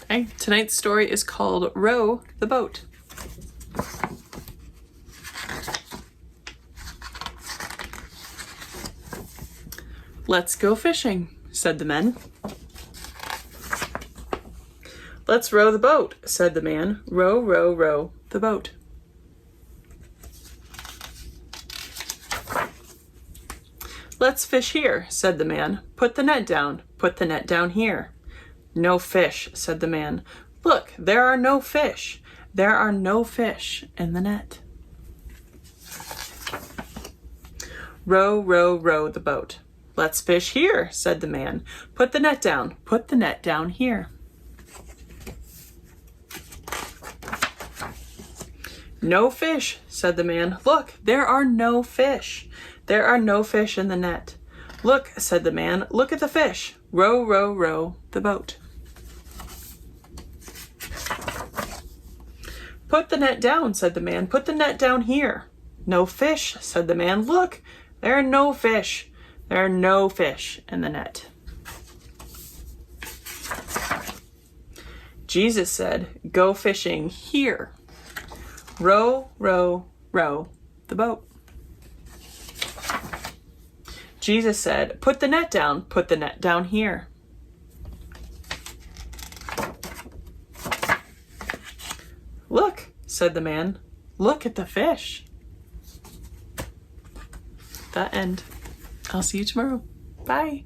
Okay, tonight's story is called Row the Boat. "Let's go fishing," said the men. "Let's row the boat," said the man. "Row, row, row the boat." "Let's fish here," said the man. "Put the net down. Put the net down here." "No fish," said the man. "Look, there are no fish. There are no fish in the net." "Row, row, row the boat." "Let's fish here," said the man. "Put the net down. Put the net down here." "No fish," said the man. "Look, there are no fish. There are no fish in the net." "Look," said the man. "Look at the fish. Row, row, row the boat." "Put the net down," said the man. "Put the net down here." "No fish," said the man. "Look, there are no fish. There are no fish in the net." Jesus said, "Go fishing here. Row, row, row the boat." Jesus said, "Put the net down. Put the net down here." "Look," said the man. "Look at the fish." The end. I'll see you tomorrow. Bye.